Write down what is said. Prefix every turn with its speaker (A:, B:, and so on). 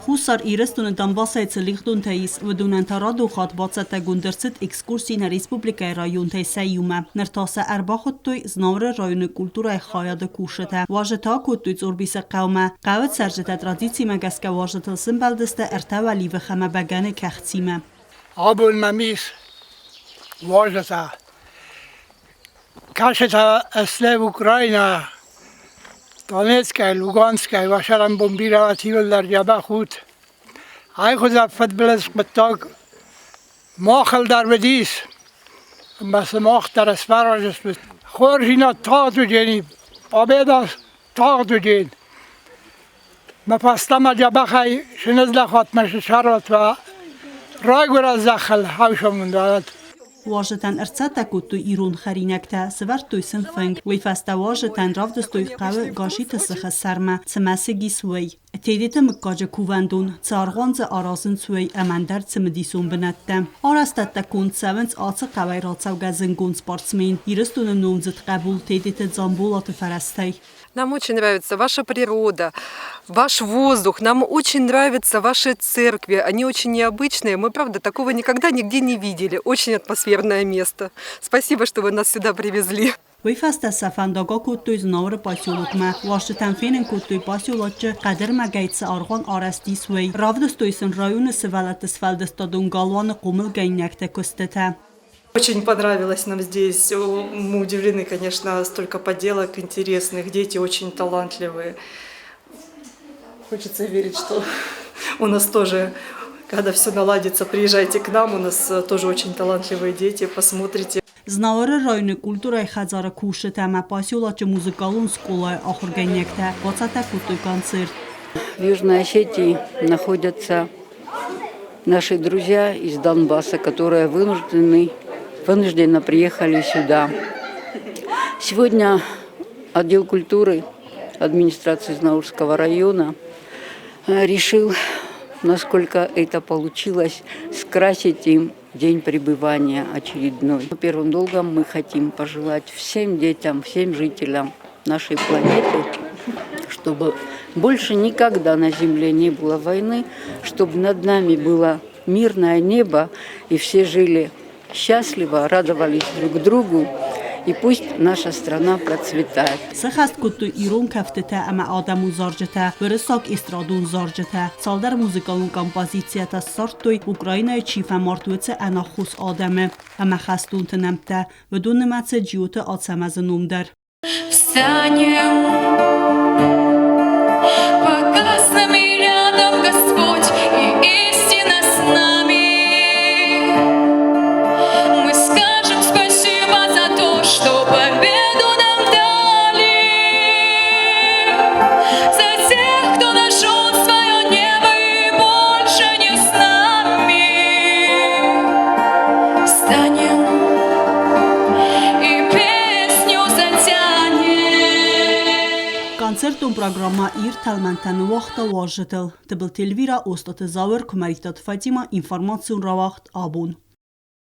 A: Խուսար իրստունը դամբասայցը լիղդուն թեիս, վդունեն թարադու խատ բացատը գունդրցիտ էքսկուրսիին Ռեսպուբլիկայի ռայուն թեյ սայյումը, նրտասը ərբախոտտույ զնավրը ռայունը կուլտուրայ խայադը կուշըտը, վաժըտա կուտույ ծորբիսը qavmə, qavıt sərcətə tradisiyimə qəskə vajıtılsın bəldistə ərtəv əlivə xəmə bəgəni kəxcimə.
B: Abulməmiz vajıta, kaşıta əsləv Ukrayna, Donetskaya, Luganskaya, başaran bombirativler cebe khud. Ay khuzafet bilezk bittak ماخل در بدیس بس ماخ در اسفر جس بس خورشینا تاق دو جنی آبیدا تاق دو جن مپسته مجبه خی شنز لخوات مش شرط و رای گر از داخل هاوشمون دارد
A: واژتن ارڅته کوتو ایرون خرینکته سورتوی سنفنگ وی فسته واژتن رافدستوی قوه گاشیت سخه سرمه سمسگی سوی تیدیت مکاج کووندون چارغانز آرازن سوی امندر چمدیسون بنته آرستت کند سونز آڅ قوی راتسو گزنگون سپارتسمین ایرستون نومزت قبول تیدیت زنبولات فرستی.
C: Нам очень нравится ваша природа, ваш воздух, нам очень нравятся ваши церкви, они очень необычные, мы, правда, такого никогда нигде не видели, очень атмосферное место. Спасибо, что вы нас сюда привезли.
A: وی فسته سفندگا کوتوی زناور پاسیولوک ما واشتن فینن کوتوی پاسیولوچه قدر مگیتس آرغان آرستیس وی رافدستویسن رایون سوالت سفلدستادون گالوان قومل گینکته کستته.
D: Очень понравилось нам здесь. Мы удивлены, конечно, столько поделок интересных. Дети очень талантливые. Хочется верить, что у нас тоже, когда все наладится, приезжайте к нам. У нас тоже очень талантливые дети. Посмотрите.
A: Знавары районы культуры хазара куши тема пасиолачы музыкалун сколай ахыр гайнекте. Вацата кутой концерт.
E: В Южной Осетии находятся наши друзья из Донбасса, которые вынужденно приехали сюда. Сегодня отдел культуры администрации Знаурского района решил, насколько это получилось, скрасить им день пребывания очередной. Первым долгом мы хотим пожелать всем детям, всем жителям нашей планеты, чтобы больше никогда на Земле не было войны, чтобы над нами было мирное небо и все жили счастливо, радовались друг другу, и пусть наша страна процветает.
A: Сахаст куту ирон кафтете, ама адаму заржете, вырысок истрадун заржете. Салдар музыкалун композицията сартуй Украина чифа мартуце анахус адаме, ама хастун тнемте, بدون متس جیوت آتسمز نومدر.
F: Пока с нами рядом Господь и истина с нами. Что победу нам дали, за тех, кто нашел свое небо и больше не с нами. Встанем и песню затянем.
A: Концертун программа ир талмантан вахта важетел. Тебл телвира остат завер кумаритат Фатима информацион равахт абун.